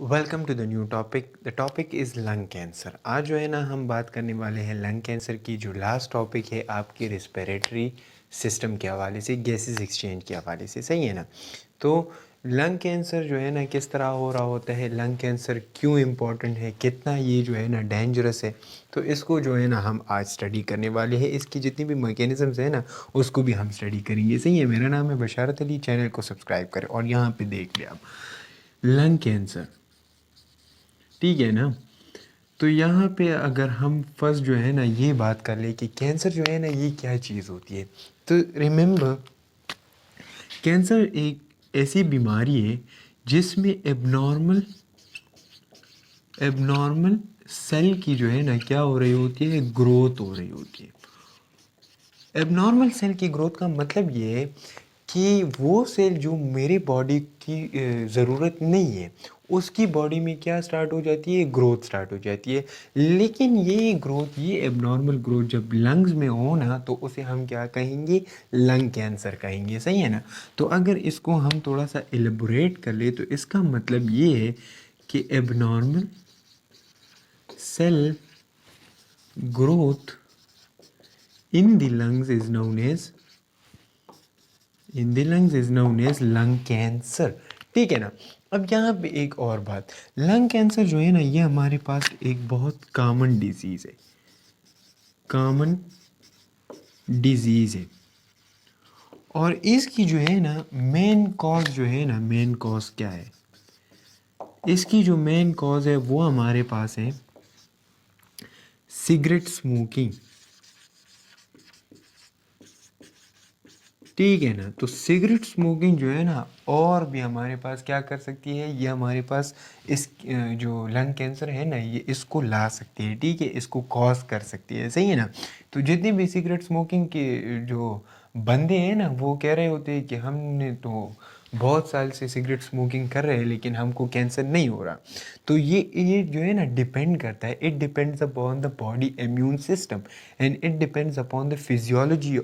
Welcome to the new topic. The topic is lung cancer. आज जो है ना हम बात करने वाले हैं लंग कैंसर की। जो लास्ट टॉपिक है आपके रिस्पिरेटरी सिस्टम के हवाले से, गैसेस एक्सचेंज के हवाले से, सही है ना। तो लंग कैंसर जो है ना किस तरह हो रहा होता है, लंग कैंसर क्यों इम्पोर्टेंट है, कितना ये जो है ना डेंजरस है, तो इसको जो है ना हम आज स्टडी करने वाले हैं। इसकी जितनी भी मैकेनिज़म्स है ना उसको भी हम स्टडी करेंगे, सही है। मेरा नाम है बशारत अली। चैनल को सब्सक्राइब करें और यहाँ पे देख लिया आप लंग कैंसर, ठीक है ना। तो यहाँ पे अगर हम फर्स्ट जो है ना ये बात कर ले कि कैंसर जो है ना ये क्या चीज़ होती है, तो रिमेंबर कैंसर एक ऐसी बीमारी है जिसमें एबनॉर्मल सेल की जो है ना क्या हो रही होती है, ग्रोथ हो रही होती है। एबनॉर्मल सेल की ग्रोथ का मतलब ये है कि वो सेल जो मेरी बॉडी की ज़रूरत नहीं है उसकी बॉडी में क्या स्टार्ट हो जाती है, ग्रोथ स्टार्ट हो जाती है। लेकिन ये ग्रोथ, ये एबनॉर्मल ग्रोथ जब लंग्स में हो ना तो उसे हम क्या कहेंगे, लंग कैंसर कहेंगे, सही है ना। तो अगर इसको हम थोड़ा सा एलेबोरेट कर ले तो इसका मतलब ये है कि abnormal cell growth in the lungs is known as lung cancer, ठीक है ना। अब यहाँ पे एक और बात, लंग कैंसर जो है ना ये हमारे पास एक बहुत कॉमन डिजीज़ है, कॉमन डिजीज़ है। और इसकी जो है ना मेन कॉज जो है ना, मेन कॉज क्या है, इसकी जो मेन कॉज है वो हमारे पास है सिगरेट स्मोकिंग, ठीक है ना। तो सिगरेट स्मोकिंग जो है ना और भी हमारे पास क्या कर सकती है, ये हमारे पास इस जो लंग कैंसर है ना ये इसको ला सकती है, ठीक है, इसको कॉज कर सकती है, सही है ना। तो जितने भी सिगरेट स्मोकिंग के जो बंदे हैं ना वो कह रहे होते हैं कि हमने तो बहुत साल से सिगरेट स्मोकिंग कर रहे हैं लेकिन हमको कैंसर नहीं हो रहा। तो ये जो है ना डिपेंड करता है, it depends upon the body immune system and it depends upon the physiology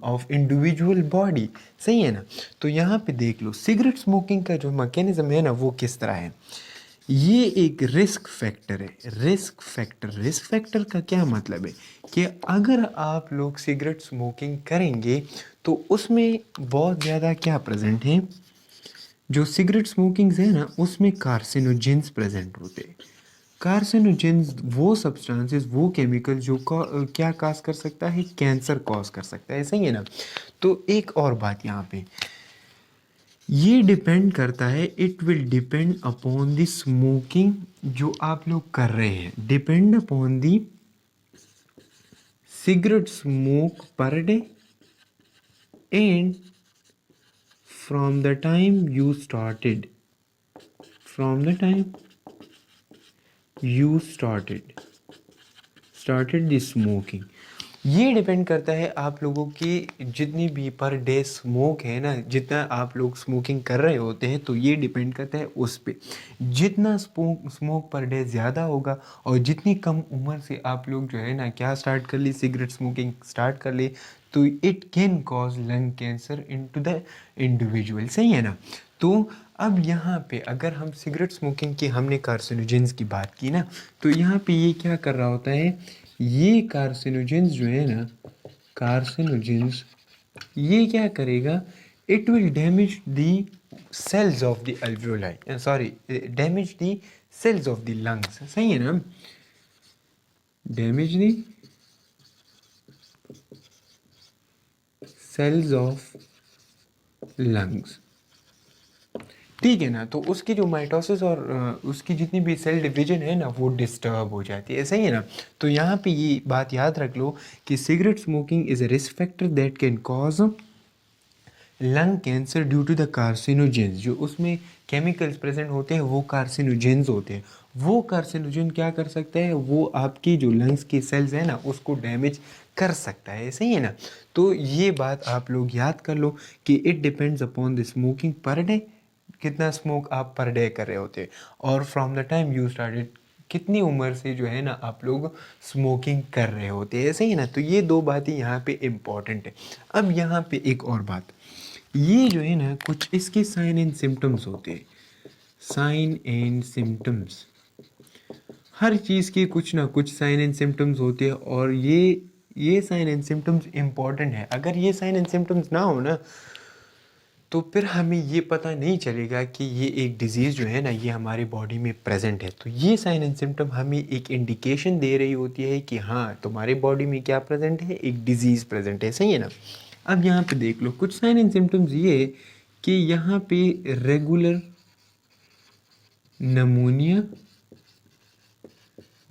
of individual body, सही है ना। तो यहाँ पे देख लो सिगरेट स्मोकिंग का जो मैकेनिज्म है ना वो किस तरह है। ये एक रिस्क फैक्टर है। रिस्क फैक्टर का क्या मतलब है कि अगर आप लोग सिगरेट स्मोकिंग करेंगे तो उसमें बहुत ज़्यादा क्या प्रेजेंट है, जो सिगरेट स्मोकिंग है ना उसमें कार्सिनोजेंस प्रेजेंट होते हैं। कार्सिनोजेंस वो सब्सटेंसेस, वो केमिकल जो क्या कॉज कर सकता है, कैंसर कॉज कर सकता है, सही है ना। तो एक और बात यहाँ पे ये डिपेंड करता है, it will depend upon the smoking जो आप लोग कर रहे हैं, depend upon the cigarette smoke per day and from the time you started, from the time you started the smoking. ये डिपेंड करता है आप लोगों की जितनी भी पर डे स्मोक है ना, जितना आप लोग स्मोकिंग कर रहे होते हैं, तो ये डिपेंड करता है उस पे। जितना स्मोक पर डे ज़्यादा होगा और जितनी कम उम्र से आप लोग जो है ना क्या स्टार्ट कर ली, सिगरेट स्मोकिंग स्टार्ट कर ली, तो it can cause lung cancer into the individual, सही है ना। तो अब यहाँ पे अगर हम सिगरेट स्मोकिंग की, हमने कार्सिनोजेंस की बात की ना, तो यहाँ पे ये क्या कर रहा होता है, ये कार्सिनोजेंस जो है ना, कार्सिनोजेंस ये क्या करेगा, it will damage the cells of the alveoli, sorry, damage the cells of the lungs, सही है ना, damage the cells of lungs, ठीक है ना। तो उसकी जो माइटोसिस और उसकी जितनी भी सेल डिवीजन है ना वो डिस्टर्ब हो जाती है, सही है ना। तो यहाँ पे ये बात याद रख लो कि cigarette smoking is a risk factor that can cause lung cancer due to the carcinogens. जो उसमें केमिकल्स प्रेजेंट होते हैं वो कार्सिनोजेंस होते हैं। वो कार्सिनोजेन क्या कर सकता है, वो आपकी जो लंग्स की सेल्स है ना उसको डैमेज कर सकता है, सही है ना। तो ये बात आप लोग याद कर लो कि it depends upon the smoking per day, कितना स्मोक आप पर डे कर रहे होते हैं, और from the time you started, कितनी उम्र से जो है ना आप लोग स्मोकिंग कर रहे होते हैं, सही है ना। तो ये दो बातें यहाँ पे इम्पॉर्टेंट है। अब यहाँ पे एक और बात, ये जो है ना कुछ इसके साइन एंड सिम्टम्स होते हैं। साइन एंड सिम्टम्स, हर चीज़ के कुछ ना कुछ साइन एंड सिम्टम्स होते हैं, और ये साइन एंड सिम्टम्स इम्पॉर्टेंट है। अगर ये साइन एंड सिम्टम्स ना हो ना, तो फिर हमें ये पता नहीं चलेगा कि ये एक डिज़ीज़ जो है ना ये हमारी बॉडी में प्रेजेंट है। तो ये साइन एंड सिम्टम हमें एक इंडिकेशन दे रही होती है कि हाँ तुम्हारी बॉडी में क्या प्रेजेंट है, एक डिज़ीज़ प्रेजेंट है, सही है ना। अब यहाँ पे देख लो कुछ साइन एंड सिम्टम्स ये कि यहाँ पे रेगुलर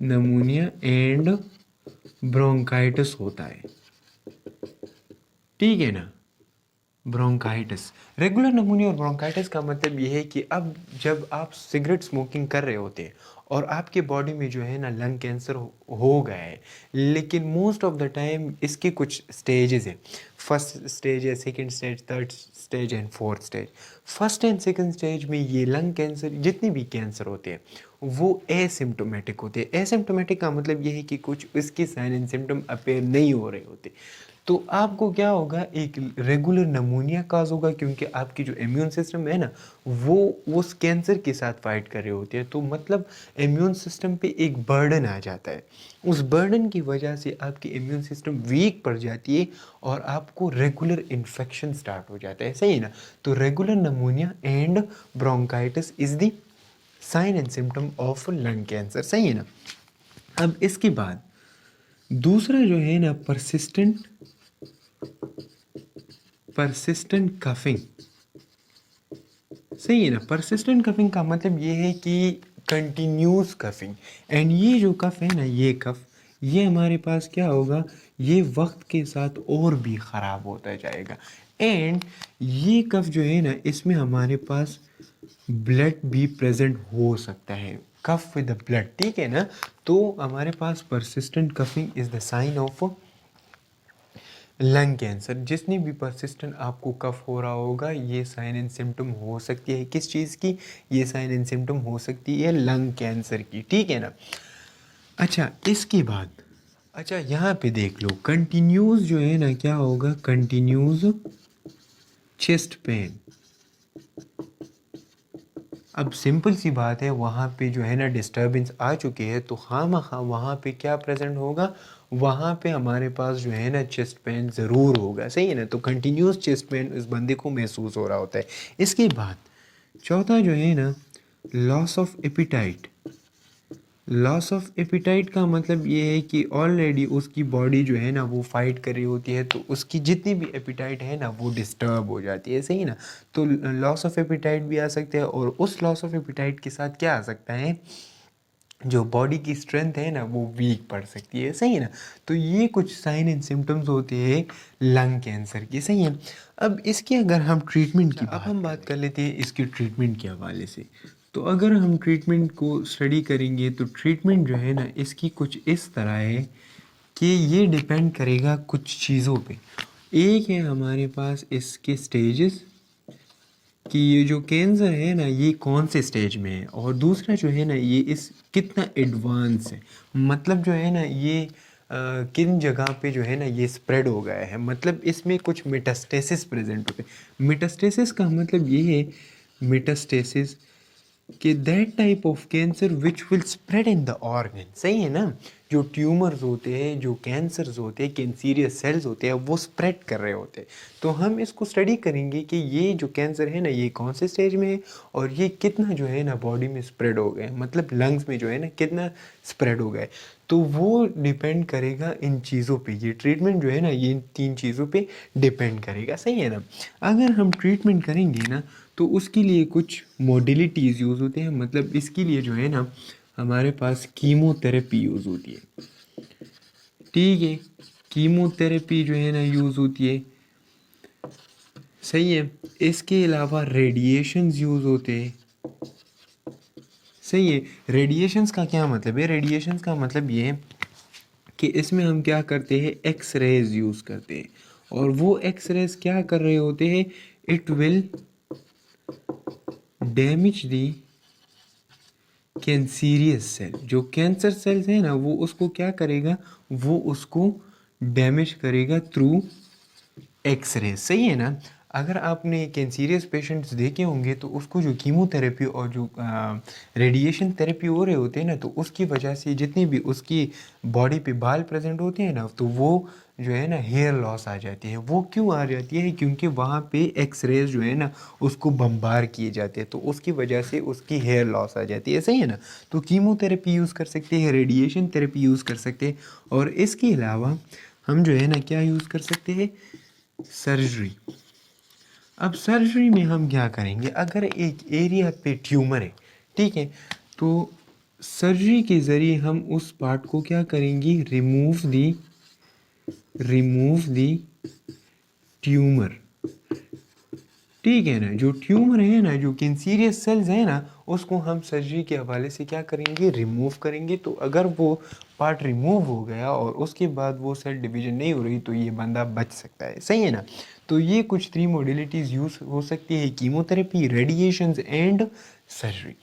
नमूनिया एंड ब्रोंकाइटिस होता है, ठीक है ना। ब्रोंकाइटिस, रेगुलर नमूनिया और ब्रोंकाइटिस का मतलब ये है कि अब जब आप सिगरेट स्मोकिंग कर रहे होते हैं और आपके बॉडी में जो है ना लंग कैंसर हो गया है, लेकिन मोस्ट ऑफ द टाइम इसके कुछ स्टेजेस हैं। फर्स्ट स्टेज है, second stage, third stage and fourth stage. First and second stage में ये लंग कैंसर, जितने भी कैंसर होते हैं वो एसिम्टोमेटिक होते हैं। एसिम्टोमेटिक का मतलब ये है कि कुछ इसके साइन एंड सिम्टम अपेयर नहीं हो रहे होते। तो आपको क्या होगा, एक रेगुलर नमूनिया काज होगा, क्योंकि आपकी जो इम्यून सिस्टम है ना वो उस कैंसर के साथ फाइट कर रहे होते हैं। तो मतलब इम्यून सिस्टम पे एक बर्डन आ जाता है। उस बर्डन की वजह से आपकी इम्यून सिस्टम वीक पड़ जाती है और आपको रेगुलर इन्फेक्शन स्टार्ट हो जाता है, सही है ना। तो regular pneumonia and bronchitis is the sign and symptom of lung cancer, सही है ना। अब इसके बाद दूसरा जो है ना परसिस्टेंट कफिंग, सही है ना। परसिस्टेंट कफिंग का मतलब ये है कि कंटिन्यूस कफिंग। एंड ये जो कफ है ना, ये कफ, ये हमारे पास क्या होगा, ये वक्त के साथ और भी ख़राब होता जाएगा। एंड ये कफ जो है ना इसमें हमारे पास ब्लड भी प्रेजेंट हो सकता है, कफ विद द ब्लड, ठीक है ना। तो हमारे पास persistent coughing is the sign of lung cancer. जितनी भी परसिस्टेंट आपको कफ हो रहा होगा, ये साइन एंड सिम्टम हो सकती है किस चीज़ की, ये साइन एंड सिम्टम हो सकती है लंग कैंसर की, ठीक है ना। अच्छा इसके बाद, अच्छा यहाँ पे देख लो कंटिन्यूस जो है ना क्या होगा, कंटिन्यूस चेस्ट पेन। अब सिंपल सी बात है, वहाँ पे जो है ना डिस्टर्बेंस आ चुकी है, तो हाँ वहाँ पे क्या प्रेजेंट होगा, वहाँ पे हमारे पास जो है ना चेस्ट पेन ज़रूर होगा, सही है ना। तो कंटिन्यूस चेस्ट पेन इस बंदे को महसूस हो रहा होता है। इसके बाद चौथा जो है ना loss of appetite. Loss of appetite का मतलब ये है कि ऑलरेडी उसकी बॉडी जो है ना वो फाइट कर रही होती है, तो उसकी जितनी भी एपिटाइट है ना वो डिस्टर्ब हो जाती है, सही ना। तो लॉस ऑफ एपिटाइट भी आ सकते हैं, और उस लॉस ऑफ एपिटाइट के साथ क्या आ सकता है, जो बॉडी की स्ट्रेंथ है ना वो वीक पड़ सकती है, सही है ना। तो ये कुछ साइन एंड सिम्टम्स होते हैं लंग कैंसर की, सही है। अब इसकी अगर हम ट्रीटमेंट की बात कर लेते हैं इसके ट्रीटमेंट के हवाले से। तो अगर हम ट्रीटमेंट को स्टडी करेंगे तो ट्रीटमेंट जो है ना इसकी कुछ इस तरह है कि ये डिपेंड करेगा कुछ चीज़ों पे। एक है हमारे पास इसके स्टेजेस, कि ये जो कैंसर है ना ये कौन से स्टेज में है, और दूसरा जो है ना ये इस कितना एडवांस है, मतलब जो है ना ये किन जगह पे जो है ना ये स्प्रेड हो गया है, मतलब इसमें कुछ मेटास्टेसिस प्रेजेंट होते हैं। मेटास्टेसिस का मतलब ये है, मेटास्टेसिस कि that type of cancer which will spread in the organ, सही है ना। जो ट्यूमर्स होते हैं, जो कैंसर्स होते हैं, कैंसीरियस सेल्स होते हैं, वो स्प्रेड कर रहे होते हैं। तो हम इसको स्टडी करेंगे कि ये जो कैंसर है ना ये कौन से स्टेज में है, और ये कितना जो है ना बॉडी में स्प्रेड हो गए, मतलब लंग्स में जो है ना कितना स्प्रेड हो गए। तो वो डिपेंड करेगा इन चीज़ों पे, ये ट्रीटमेंट जो है ना ये इन 3 चीज़ों पे डिपेंड करेगा, सही है ना। अगर हम ट्रीटमेंट करेंगे ना तो उसके लिए कुछ मोडिलिटीज़ यूज़ होते हैं, मतलब इसके लिए जो है ना हमारे पास कीमोथेरेपी यूज़ होती है, ठीक है। कीमोथेरेपी जो है ना यूज़ होती है, सही है। इसके अलावा रेडिएशंस यूज़ होते हैं, सही है। रेडिएशंस का क्या मतलब है, रेडिएशंस का मतलब ये है कि इसमें हम क्या करते हैं, एक्स रेज यूज़ करते हैं, और वो एक्स रेज क्या कर रहे होते हैं, it will damage the cancerous cell. जो कैंसर सेल्स है ना वो उसको क्या करेगा, वो उसको डैमेज करेगा थ्रू एक्सरे, सही है ना। अगर आपने कैंसीरियस पेशेंट्स देखे होंगे तो उसको जो कीमोथेरेपी और जो रेडिएशन थेरेपी हो रहे होते हैं ना, तो उसकी वजह से जितनी भी उसकी बॉडी पे बाल प्रेजेंट होते हैं ना, तो वो जो है ना हेयर लॉस आ जाती है। वो क्यों आ जाती है? क्योंकि वहाँ पे एक्स रेज जो है ना उसको बम्बार किए जाते हैं, तो उसकी वजह से उसकी हेयर लॉस आ जाती है, सही है ना। तो कीमोथेरेपी यूज़ कर सकते हैं, रेडिएशन थेरेपी यूज़ कर सकते हैं, और इसके अलावा हम जो है ना क्या यूज़ कर सकते हैं? सर्जरी। अब सर्जरी में हम क्या करेंगे? अगर एक एरिया पे ट्यूमर है, ठीक है, तो सर्जरी के ज़रिए हम उस पार्ट को क्या करेंगे? रिमूव दी ट्यूमर, ठीक है ना। जो ट्यूमर है ना, जो कैंसीरियस सेल्स है ना, उसको हम सर्जरी के हवाले से क्या करेंगे? रिमूव करेंगे। तो अगर वो पार्ट रिमूव हो गया और उसके बाद वो सेल डिवीजन नहीं हो रही, तो ये बंदा बच सकता है, सही है ना। तो ये कुछ 3 मोडिलिटीज़ यूज़ हो सकती है: कीमोथेरेपी, रेडिएशंस एंड सर्जरी।